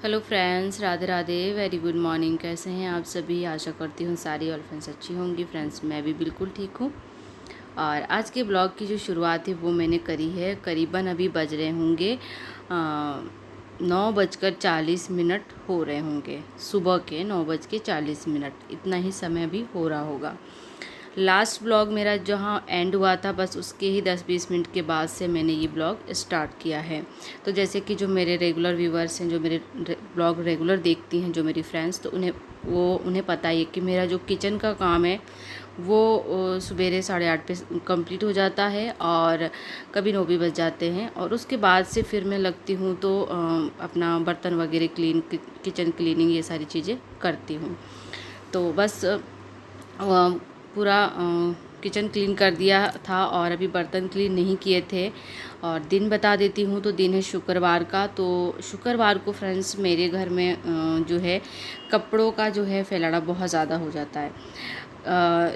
Hello friends, Radhe Radhe, very good morning. कैसे हैं आप सभी? आशा करती हूँ सारी ऑल फ्रेंड्स अच्छी होंगी। फ्रेंड्स, मैं भी बिल्कुल ठीक हूँ। और आज के ब्लॉग की जो शुरुआत है वो मैंने करी है। करीबन अभी बज रहे होंगे 9:40 हो रहे होंगे। सुबह के 9:40, इतना ही समय भी हो रहा होगा। लास्ट ब्लॉग मेरा जहाँ एंड हुआ था, बस उसके ही 10-20 मिनट के बाद से मैंने ये ब्लॉग स्टार्ट किया है। तो जैसे कि जो मेरे रेगुलर व्यूवर्स हैं, जो मेरे ब्लॉग रेगुलर देखती हैं, जो मेरी फ्रेंड्स, तो उन्हें पता ही है कि मेरा जो किचन का काम है वो सवेरे 8:30 पे कंप्लीट हो जाता है और कभी 9 भी बज जाते हैं। और उसके बाद से फिर मैं लगती हूँ तो अपना बर्तन वगैरह किचन क्लीनिंग ये सारी चीज़ें करती हूँ। तो बस पूरा किचन क्लीन कर दिया था और अभी बर्तन क्लीन नहीं किए थे। और दिन बता देती हूँ, तो दिन है शुक्रवार का। तो शुक्रवार को फ्रेंड्स मेरे घर में जो है कपड़ों का जो है फैलाना बहुत ज़्यादा हो जाता है।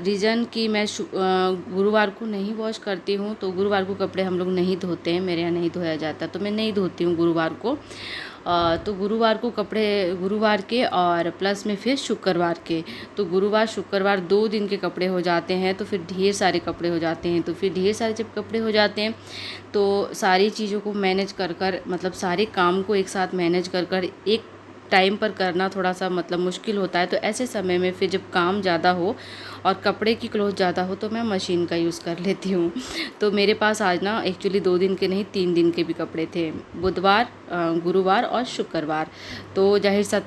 रीज़न कि मैं गुरुवार को नहीं वॉश करती हूँ, तो गुरुवार को कपड़े हम लोग नहीं धोते हैं, मेरे यहाँ नहीं धोया जाता, तो मैं नहीं धोती हूँ गुरुवार को। तो गुरुवार को कपड़े, गुरुवार के और प्लस में फिर शुक्रवार के, तो गुरुवार शुक्रवार 2 दिन के कपड़े हो जाते हैं। तो फिर ढेर सारे कपड़े हो जाते हैं। तो फिर ढेर सारे जब कपड़े हो जाते हैं तो सारी चीज़ों को मैनेज कर मतलब सारे काम को एक साथ मैनेज कर एक टाइम पर करना थोड़ा सा मतलब मुश्किल होता है। तो ऐसे समय में फिर जब काम ज़्यादा हो और कपड़े की क्लोथ ज़्यादा हो तो मैं मशीन का यूज़ कर लेती हूँ। तो मेरे पास आज ना एक्चुअली 2 दिन के नहीं 3 दिन के भी कपड़े थे, बुधवार, गुरुवार और शुक्रवार। तो जाहिर सा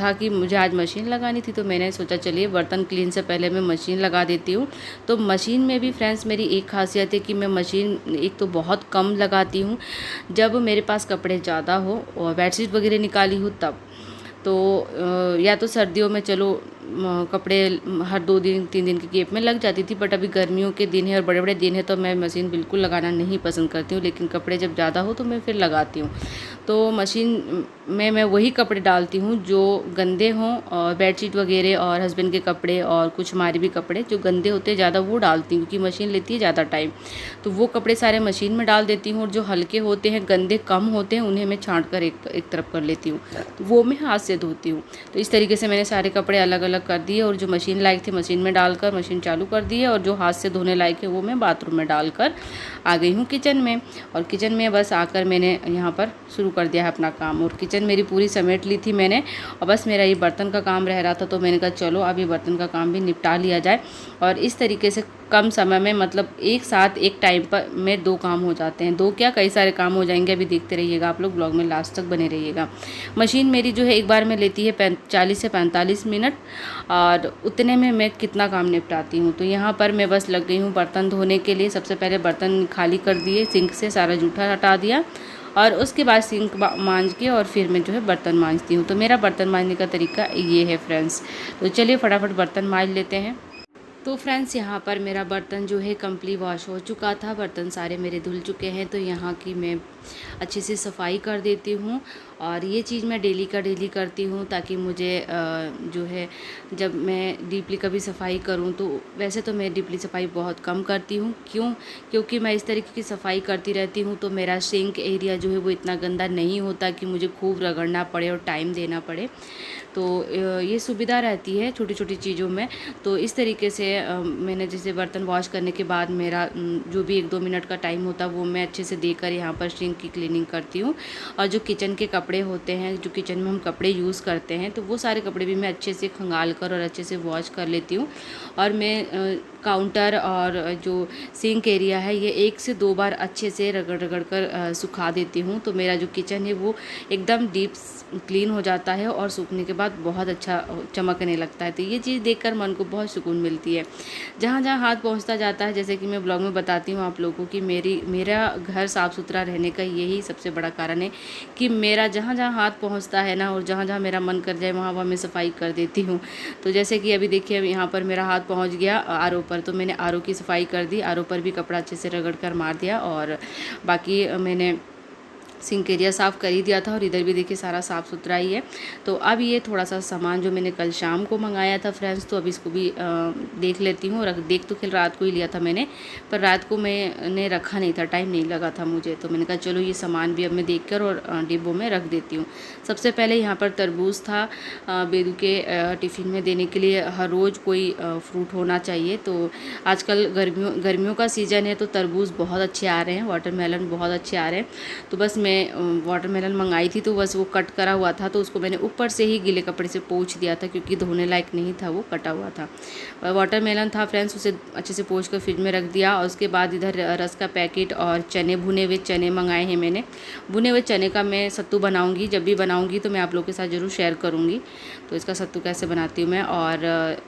था कि मुझे आज मशीन लगानी थी, तो मैंने सोचा चलिए बर्तन क्लीन से पहले मैं मशीन लगा देती हूँ। तो मशीन में भी फ्रेंड्स मेरी एक खासियत है कि मैं मशीन एक तो बहुत कम लगाती हूँ जब मेरे पास कपड़े ज़्यादा हो और बेडशीट वगैरह निकाली हूँ तब। तो या तो सर्दियों में चलो कपड़े हर 2 दिन 3 दिन के गैप में लग जाती थी, बट अभी गर्मियों के दिन है और बड़े बड़े दिन है तो मैं मशीन बिल्कुल लगाना नहीं पसंद करती हूँ। लेकिन कपड़े जब ज़्यादा हो तो मैं फिर लगाती हूँ। तो मशीन में मैं वही कपड़े डालती हूँ जो गंदे हों, और बेडशीट वगैरह और हस्बैंड के कपड़े और कुछ हमारे भी कपड़े जो गंदे होते हैं ज़्यादा वो डालती हूँ, क्योंकि मशीन लेती है ज़्यादा टाइम। तो वो कपड़े सारे मशीन में डाल देती हूँ और जो हल्के होते हैं, गंदे कम होते हैं, उन्हें मैं छाँट कर एक तरफ कर लेती हूँ। तो वो मैं हाथ से धोती हूँ। तो इस तरीके से मैंने सारे कपड़े अलग अलग कर दिए और जो मशीन लायक थे मशीन में डालकर मशीन चालू कर दी है, और जो हाथ से धोने लायक है वो मैं बाथरूम में डालकर आ गई हूँ किचन में। और किचन में बस आकर मैंने यहाँ पर शुरू कर दिया है अपना काम। और किचन मेरी पूरी समेट ली थी मैंने, और बस मेरा ये बर्तन का काम रह रहा था, तो मैंने कहा चलो अब ये बर्तन का काम भी निपटा लिया जाए। और इस तरीके से कम समय में मतलब एक साथ एक टाइम पर में 2 काम हो जाते हैं। 2 क्या, कई सारे काम हो जाएंगे। अभी देखते रहिएगा आप लोग, ब्लॉग में लास्ट तक बने रहिएगा। मशीन मेरी जो है एक बार में लेती है 40 से 45 मिनट, और उतने में मैं कितना काम निपटाती हूँ। तो यहाँ पर मैं बस लग गई हूँ बर्तन धोने के लिए। सबसे पहले बर्तन खाली कर दिए, सिंक से सारा जूठा हटा दिया, और उसके बाद सिंक मांज के और फिर मैं जो है बर्तन मांजती हूँ। तो मेरा बर्तन मांजने का तरीका ये है फ्रेंड्स। तो चलिए फटाफट बर्तन मांज लेते हैं। तो फ्रेंड्स, यहाँ पर मेरा बर्तन जो है कंप्लीट वॉश हो चुका था, बर्तन सारे मेरे धुल चुके हैं। तो यहाँ की मैं अच्छे से सफाई कर देती हूँ, और ये चीज़ मैं डेली का डेली करती हूँ, ताकि मुझे जो है जब मैं डीपली कभी सफाई करूँ, तो वैसे तो मैं डीपली सफाई बहुत कम करती हूँ। क्योंकि मैं इस तरीके की सफाई करती रहती हूँ, तो मेरा सिंक एरिया जो है वो इतना गंदा नहीं होता कि मुझे खूब रगड़ना पड़े और टाइम देना पड़े। तो ये सुविधा रहती है छोटी छोटी चीज़ों में। तो इस तरीके से मैंने जैसे बर्तन वॉश करने के बाद मेरा जो भी 1-2 मिनट का टाइम होता है वो मैं अच्छे से देकर यहाँ पर सिंक की क्लीनिंग करती हूँ। और जो किचन के कपड़े होते हैं, जो किचन में हम कपड़े यूज़ करते हैं, तो वो सारे कपड़े भी मैं अच्छे से खंगाल कर और अच्छे से वॉश कर लेती हूँ। और मैं काउंटर और जो सिंक एरिया है ये 1 से 2 बार अच्छे से रगड़ कर सुखा देती हूँ। तो मेरा जो किचन है वो एकदम डीप क्लीन हो जाता है और सूखने के बाद बहुत अच्छा चमकने लगता है। तो ये चीज़ देखकर मन को बहुत सुकून मिलती है। जहाँ जहाँ हाथ पहुँचता जाता है, जैसे कि मैं ब्लॉग में बताती हूँ आप लोगों को कि मेरा घर साफ़ सुथरा रहने का यही सबसे बड़ा कारण है कि मेरा जहाँ जहाँ हाथ पहुँचता है ना, और जहाँ जहाँ मेरा मन कर जाए वहाँ वहाँ मैं सफाई कर देती हूँ। तो जैसे कि अभी देखिए, यहाँ पर मेरा हाथ पहुँच गया आरओ पर, तो मैंने आरओ की सफाई कर दी। आरओ पर भी कपड़ा अच्छे से रगड़ कर मार दिया, और बाकी मैंने सिंक एरिया साफ़ कर ही दिया था और इधर भी देखिए सारा साफ़ सुथरा ही है। तो अब ये थोड़ा सा सामान जो मैंने कल शाम को मंगाया था फ्रेंड्स, तो अब इसको भी देख लेती हूँ। देख तो खैर रात को ही लिया था मैंने, पर रात को मैंने रखा नहीं था, टाइम नहीं लगा था मुझे, तो मैंने कहा चलो ये सामान भी अब मैं देख कर और डिब्बों में रख देती हूँ। सबसे पहले यहाँ पर तरबूज था, बेदू के टिफ़िन में देने के लिए हर रोज़ कोई फ्रूट होना चाहिए। तो आजकल गर्मियों का सीज़न है, तो तरबूज बहुत अच्छे आ रहे हैं, वाटरमेलन बहुत अच्छे आ रहे हैं। तो बस मैं वाटरमेलन मंगाई थी, तो बस वो कट करा हुआ था, तो उसको मैंने ऊपर से ही गीले कपड़े से पोंछ दिया था, क्योंकि धोने लायक नहीं था, वो कटा हुआ था। वाटरमेलन था फ्रेंड्स, उसे अच्छे से पोंछ कर फ्रिज में रख दिया। और उसके बाद इधर रस का पैकेट और चने, भुने हुए चने मंगाए हैं मैंने। भुने हुए चने का मैं सत्तू बनाऊँगी, जब भी बनाऊँगी तो मैं आप लोगों के साथ ज़रूर शेयर करूँगी। तो इसका सत्तू कैसे बनाती हूँ मैं। और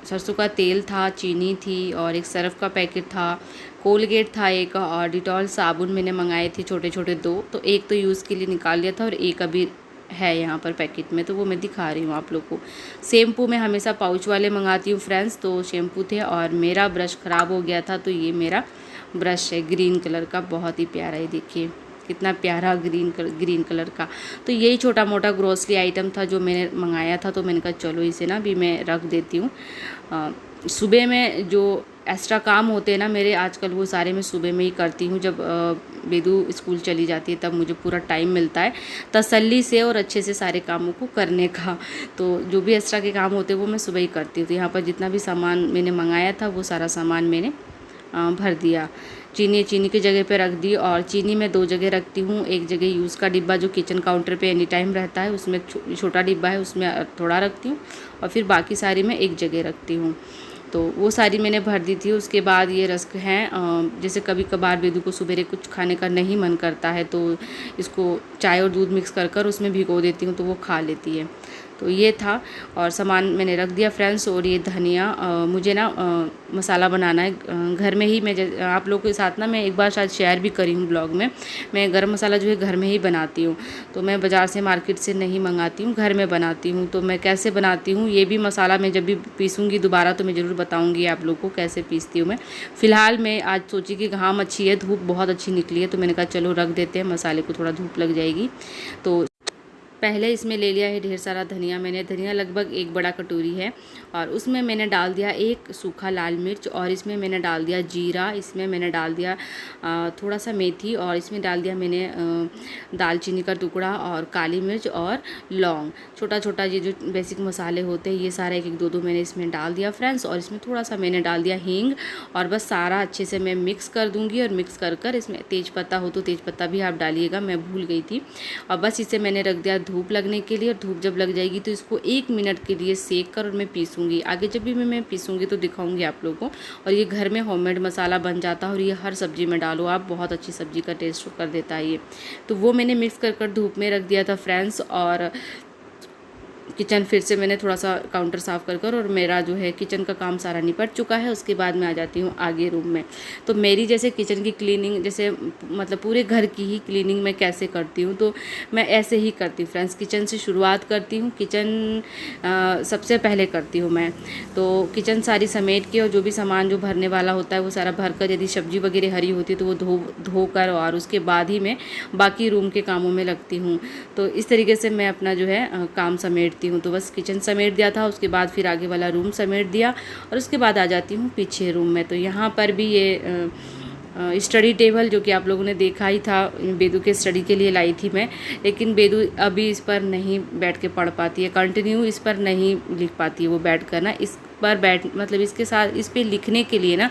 सरसों का तेल था, चीनी थी, और एक सर्फ का पैकेट था, कोलगेट था एक, और डिटॉल साबुन मैंने मंगाए थे छोटे छोटे 2। तो एक तो यूज़ के लिए निकाल लिया था और एक अभी है यहाँ पर पैकेट में, तो वो मैं दिखा रही हूँ आप लोग को। शैम्पू मैं हमेशा पाउच वाले मंगाती हूँ फ्रेंड्स, तो शैम्पू थे। और मेरा ब्रश ख़राब हो गया था, तो ये मेरा ब्रश है ग्रीन कलर का, बहुत ही प्यारा है, देखिए कितना प्यारा ग्रीन कलर का। तो यही छोटा मोटा ग्रोसरी आइटम था जो मैंने मंगाया था, तो मैंने कहा चलो इसे ना भी मैं रख देती हूँ। सुबह में जो एक्स्ट्रा काम होते हैं ना मेरे आजकल, वो सारे मैं सुबह में ही करती हूँ। जब बेदू स्कूल चली जाती है तब मुझे पूरा टाइम मिलता है तसल्ली से और अच्छे से सारे कामों को करने का। तो जो भी एक्स्ट्रा के काम होते हैं वो मैं सुबह ही करती हूँ। तो यहाँ पर जितना भी सामान मैंने मंगाया था वो सारा सामान मैंने भर दिया। चीनी की जगह पे रख दी, और चीनी मैं 2 जगह रखती हूँ। एक जगह यूज़ का डिब्बा जो किचन काउंटर पे एनी टाइम रहता है, उसमें छोटा डिब्बा है, उसमें थोड़ा रखती हूँ, और फिर बाकी सारी मैं एक जगह रखती हूँ। तो वो सारी मैंने भर दी थी। उसके बाद ये रस्क हैं, जैसे कभी कभार बेदू को सुबह कुछ खाने का नहीं मन करता है, तो इसको चाय और दूध मिक्स कर उसमें भिगो देती हूँ, तो वो खा लेती है। तो ये था, और सामान मैंने रख दिया फ्रेंड्स। और ये धनिया, मुझे ना मसाला बनाना है घर में ही। मैं आप लोगों के साथ ना मैं एक बार शायद शेयर भी करी हूँ ब्लॉग में। मैं गरम मसाला जो है घर में ही बनाती हूँ, तो मैं बाज़ार से मार्केट से नहीं मंगाती हूँ, घर में बनाती हूँ। तो मैं कैसे बनाती हूँ, ये भी मसाला मैं जब भी पीसूँगी दोबारा तो मैं ज़रूर बताऊँगी आप लोगों को कैसे पीसती हूँ मैं। फ़िलहाल मैं आज सोची कि घाम अच्छी है, धूप बहुत अच्छी निकली है, तो मैंने कहा चलो रख देते हैं, मसाले को थोड़ा धूप लग जाएगी। तो पहले इसमें ले लिया है ढेर सारा धनिया मैंने। धनिया लगभग 1 बड़ा कटोरी है, और उसमें मैंने डाल दिया 1 सूखा लाल मिर्च, और इसमें मैंने डाल दिया जीरा, इसमें मैंने डाल दिया थोड़ा सा मेथी, और इसमें डाल दिया मैंने दालचीनी का टुकड़ा, और काली मिर्च और लौंग। छोटा छोटा ये जो बेसिक मसाले होते हैं ये सारा 1-1 2-2 मैंने इसमें डाल दिया फ्रेंड्स। और इसमें थोड़ा सा मैंने डाल दिया हींग, और बस सारा अच्छे से मैं मिक्स कर दूँगी। और मिक्स कर इसमें तेज़पत्ता हो तो तेज़पत्ता भी आप डालिएगा, मैं भूल गई थी। और बस इसे मैंने रख दिया धूप लगने के लिए, और धूप जब लग जाएगी तो इसको 1 मिनट के लिए सेक कर और मैं पीसूँगी। आगे जब भी मैं पीसूँगी तो दिखाऊँगी आप लोगों को। और ये घर में होममेड मसाला बन जाता है, और ये हर सब्ज़ी में डालो आप, बहुत अच्छी सब्ज़ी का टेस्ट कर देता है ये। तो वो मैंने मिक्स कर धूप में रख दिया था फ्रेंड्स। और किचन फिर से मैंने थोड़ा सा काउंटर साफ़ कर और मेरा जो है किचन का काम सारा निपट चुका है। उसके बाद मैं आ जाती हूँ आगे रूम में। तो मेरी जैसे किचन की क्लीनिंग, जैसे मतलब पूरे घर की ही क्लीनिंग मैं कैसे करती हूँ, तो मैं ऐसे ही करती हूँ फ्रेंड्स। किचन से शुरुआत करती हूँ, किचन सबसे पहले करती हूँ मैं। तो किचन सारी समेट के, और जो भी सामान जो भरने वाला होता है वो सारा भर कर, यदि सब्जी वगैरह हरी होती है तो वो धो कर, और उसके बाद ही मैं बाकी रूम के कामों में लगती हूँ। तो इस तरीके से मैं अपना जो है काम समेटती हूँ। तो बस किचन समेट दिया था, उसके बाद फिर आगे वाला रूम समेट दिया, और उसके बाद आ जाती हूँ पीछे रूम में। तो यहाँ पर भी ये स्टडी टेबल जो कि आप लोगों ने देखा ही था, बेदू के स्टडी के लिए लाई थी मैं। लेकिन बेदू अभी इस पर नहीं बैठ के पढ़ पाती है, कंटिन्यू इस पर नहीं लिख पाती है वो बैठ कर ना। इस पर मतलब इसके साथ इस पे लिखने के लिए ना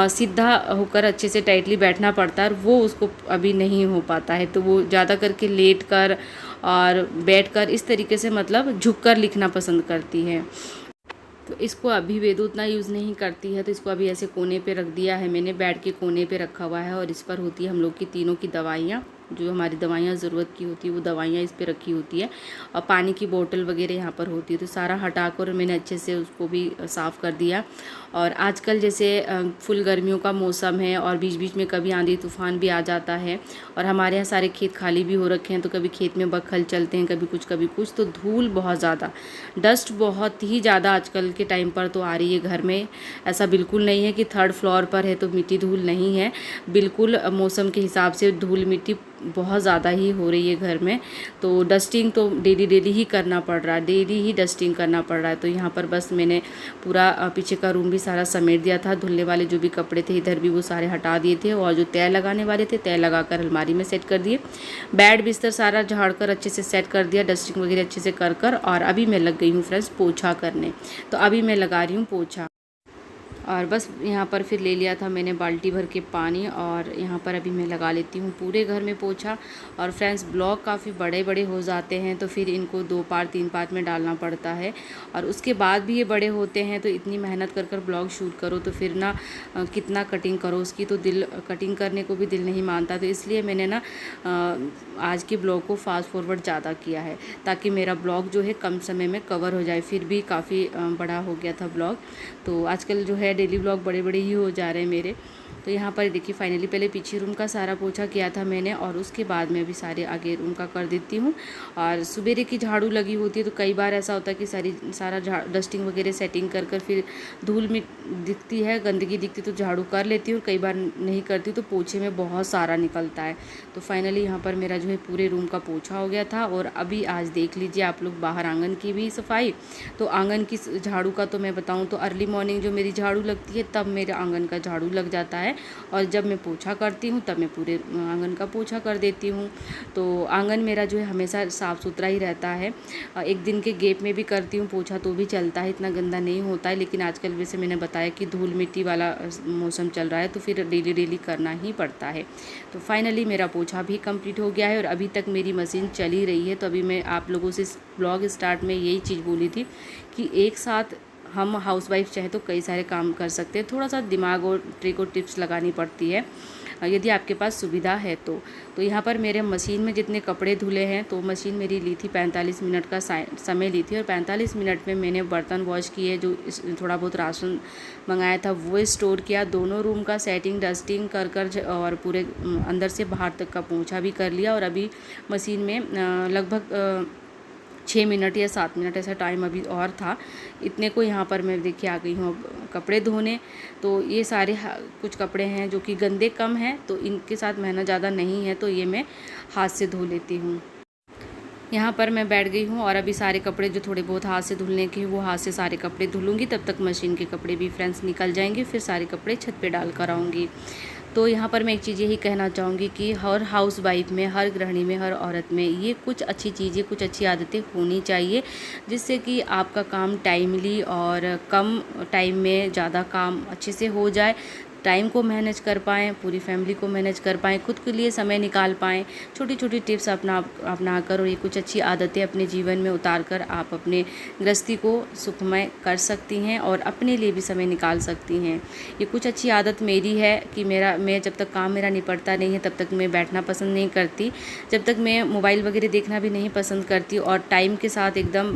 सीधा होकर अच्छे से टाइटली बैठना पड़ता है, और वो उसको अभी नहीं हो पाता है। तो वो ज़्यादा करके लेट कर और बैठ कर इस तरीके से मतलब झुक कर लिखना पसंद करती है। तो इसको अभी बेदू उतना यूज़ नहीं करती है, तो इसको अभी ऐसे कोने पे रख दिया है मैंने, बेड के कोने पे रखा हुआ है। और इस पर होती है हम लोग की तीनों की दवाइयाँ, जो हमारी दवाइयाँ ज़रूरत की होती है वो दवाइयाँ इस पे रखी होती है, और पानी की बोतल वगैरह यहाँ पर होती है। तो सारा हटा कर मैंने अच्छे से उसको भी साफ़ कर दिया। और आजकल जैसे फुल गर्मियों का मौसम है, और बीच बीच में कभी आंधी तूफान भी आ जाता है, और हमारे यहाँ सारे खेत खाली भी हो रखे हैं, तो कभी खेत में बखल चलते हैं, कभी कुछ। तो धूल बहुत ज़्यादा, डस्ट बहुत ही ज़्यादा आजकल के टाइम पर तो आ रही है घर में। ऐसा बिल्कुल नहीं है कि 3rd फ्लोर पर है तो मिट्टी धूल नहीं है, बिल्कुल मौसम के हिसाब से धूल मिट्टी बहुत ज़्यादा ही हो रही है घर में, तो डस्टिंग तो डेली ही करना पड़ रहा है, डेली ही डस्टिंग करना पड़ रहा है। तो यहाँ पर बस मैंने पूरा पीछे का रूम भी सारा समेट दिया था, धुलने वाले जो भी कपड़े थे इधर भी वो सारे हटा दिए थे, और जो तय लगाने वाले थे तय लगाकर अलमारी में सेट कर दिए। बेड बिस्तर सारा झाड़ कर अच्छे से सेट कर दिया, डस्टिंग वगैरह अच्छे से कर और अभी मैं लग गई हूँ फ्रेंड्स पोछा करने। तो अभी मैं लगा रही हूँ पोछा, और बस यहाँ पर फिर ले लिया था मैंने बाल्टी भर के पानी, और यहाँ पर अभी मैं लगा लेती हूँ पूरे घर में पोछा। और फ्रेंड्स ब्लॉग काफ़ी बड़े बड़े हो जाते हैं, तो फिर इनको 2 पार्ट 3 पार्ट में डालना पड़ता है, और उसके बाद भी ये बड़े होते हैं। तो इतनी मेहनत कर ब्लॉग शूट करो तो फिर ना कितना कटिंग करो उसकी, तो दिल कटिंग करने को भी दिल नहीं मानता। तो इसलिए मैंने ना आज के ब्लॉग को फास्ट फॉरवर्ड ज़्यादा किया है, ताकि मेरा ब्लॉग जो है कम समय में कवर हो जाए। फिर भी काफ़ी बड़ा हो गया था ब्लॉग, तो आजकल जो है डेली ब्लॉग बड़े बड़े ही हो जा रहे हैं मेरे। तो यहाँ पर देखिए फाइनली पहले पीछे रूम का सारा पोछा किया था मैंने, और उसके बाद में भी सारे आगे रूम का कर देती हूँ। और सुबेरे की झाड़ू लगी होती है, तो कई बार ऐसा होता है कि सारा डस्टिंग वगैरह सेटिंग कर फिर धूल में दिखती है, गंदगी दिखती, तो झाड़ू कर लेती हूँ, कई बार नहीं करती तो पोछे में बहुत सारा निकलता है। तो फाइनली यहाँ पर मेरा जो है पूरे रूम का पोछा हो गया था। और अभी आज देख लीजिए आप लोग बाहर आंगन की भी सफाई। तो आंगन की झाड़ू का तो मैं बताऊँ तो अर्ली मॉर्निंग जो मेरी झाड़ू लगती है तब मेरे आंगन का झाड़ू लग जाता है, और जब मैं पोछा करती हूँ तब मैं पूरे आंगन का पोछा कर देती हूँ। तो आंगन मेरा जो है हमेशा साफ़ सुथरा ही रहता है। एक दिन के गैप में भी करती हूँ पोछा तो भी चलता है, इतना गंदा नहीं होता है। लेकिन आजकल वैसे मैंने बताया कि धूल मिट्टी वाला मौसम चल रहा है, तो फिर डेली करना ही पड़ता है। तो फाइनली मेरा पोछा भी कंप्लीट हो गया है, और अभी तक मेरी मशीन चल ही रही है। तो अभी मैं आप लोगों से ब्लॉग स्टार्ट में यही चीज़ बोली थी कि एक साथ हम हाउसवाइफ चाहे तो कई सारे काम कर सकते हैं, थोड़ा सा दिमाग और ट्रिक और टिप्स लगानी पड़ती है यदि आपके पास सुविधा है तो यहाँ पर मेरे मशीन में जितने कपड़े धुले हैं, तो मशीन मेरी ली थी 45 मिनट का समय ली थी, और 45 मिनट में मैंने बर्तन वॉश किए, जो थोड़ा बहुत राशन मंगाया था वो स्टोर किया, दोनों रूम का सेटिंग डस्टिंग कर और पूरे अंदर से बाहर तक का पोंछा भी कर लिया। और अभी मशीन में लगभग 6 मिनट या 7 मिनट ऐसा टाइम अभी और था, इतने को यहाँ पर मैं देखिए आ गई हूँ अब कपड़े धोने। तो ये सारे कुछ कपड़े हैं जो कि गंदे कम हैं, तो इनके साथ मेहनत ज़्यादा नहीं है, तो ये मैं हाथ से धो लेती हूँ। यहाँ पर मैं बैठ गई हूँ, और अभी सारे कपड़े जो थोड़े बहुत हाथ से धुलने के वो हाथ से सारे कपड़े धुलूँगी, तब तक मशीन के कपड़े भी फ्रेंड्स निकल जाएंगे, फिर सारे कपड़े छत पे डाल कर आऊँगी। तो यहाँ पर मैं एक चीज़ यही कहना चाहूँगी कि हर हाउस वाइफ में, हर गृहिणी में, हर औरत में ये कुछ अच्छी चीज़ें, कुछ अच्छी आदतें होनी चाहिए, जिससे कि आपका काम टाइमली और कम टाइम में ज़्यादा काम अच्छे से हो जाए, टाइम को मैनेज कर पाएँ, पूरी फैमिली को मैनेज कर पाएँ, खुद के लिए समय निकाल पाएँ। छोटी छोटी टिप्स अपना कर और ये कुछ अच्छी आदतें अपने जीवन में उतार कर आप अपने गृहस्थी को सुखमय कर सकती हैं, और अपने लिए भी समय निकाल सकती हैं। ये कुछ अच्छी आदत मेरी है कि मैं जब तक काम मेरा निपटता नहीं है तब तक मैं बैठना पसंद नहीं करती, जब तक मैं मोबाइल वगैरह देखना भी नहीं पसंद करती, और टाइम के साथ एकदम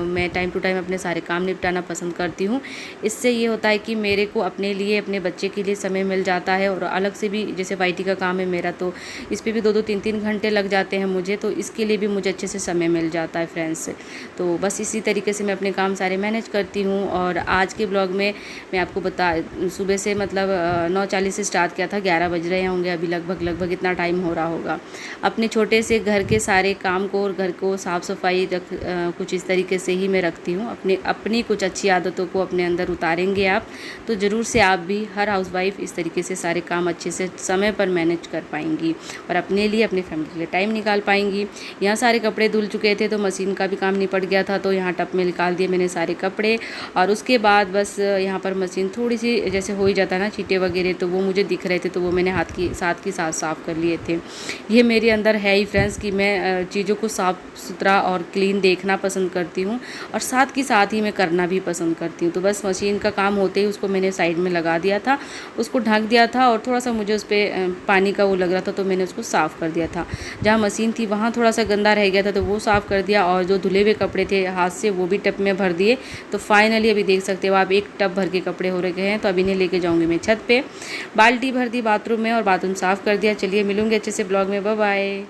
मैं टाइम टू टाइम अपने सारे काम निपटाना पसंद करती हूँ। इससे ये होता है कि मेरे को अपने लिए, अपने बच्चे के लिए समय मिल जाता है, और अलग से भी जैसे वाईटी का काम है मेरा, तो इस पे भी 2-2 3-3 घंटे लग जाते हैं मुझे, तो इसके लिए भी मुझे अच्छे से समय मिल जाता है फ्रेंड्स। तो बस इसी तरीके से मैं अपने काम सारे मैनेज करती हूँ। और आज के ब्लॉग में मैं आपको सुबह से मतलब 9:40 से स्टार्ट किया था, 11 बज रहे होंगे अभी, लगभग इतना टाइम हो रहा होगा। अपने छोटे से घर के सारे काम को और घर को साफ़ सफाई कुछ इस तरीके से ही मैं रखती हूँ। अपनी कुछ अच्छी आदतों को अपने अंदर उतारेंगे आप, तो ज़रूर से आप भी, हर हाउस वाइफ इस तरीके से सारे काम अच्छे से समय पर मैनेज कर पाएंगी, और अपने लिए, अपनी फैमिली के लिए टाइम निकाल पाएंगी। यहाँ सारे कपड़े धुल चुके थे, तो मशीन का भी काम निपट गया था, तो यहाँ टब में निकाल दिए मैंने सारे कपड़े। और उसके बाद बस यहाँ पर मशीन थोड़ी सी जैसे हो ही जाता है ना चीटे वगैरह, तो वो मुझे दिख रहे थे, तो वो मैंने हाथ की साथ साफ़ कर लिए थे। ये मेरे अंदर है ही फ्रेंड्स कि मैं चीज़ों को साफ़ सुथरा और क्लीन देखना पसंद करती हूँ, और साथ ही मैं करना भी पसंद करती हूँ। तो बस मशीन का काम होते ही उसको मैंने साइड में लगा दिया था, उसको ढक दिया था, और थोड़ा सा मुझे उस पर पानी का वो लग रहा था, तो मैंने उसको साफ़ कर दिया था। जहाँ मशीन थी वहाँ थोड़ा सा गंदा रह गया था, तो वो साफ़ कर दिया, और जो धुले हुए कपड़े थे हाथ से वो भी टब में भर दिए। तो फाइनली अभी देख सकते हो आप, एक टब भर के कपड़े हो रखे हैं। तो अभी इन्हें लेके जाऊँगी मैं छत पे, बाल्टी भर दी बाथरूम में और बाथरूम साफ़ कर दिया। चलिए मिलूँगी अच्छे से ब्लॉग में, बाय बाय।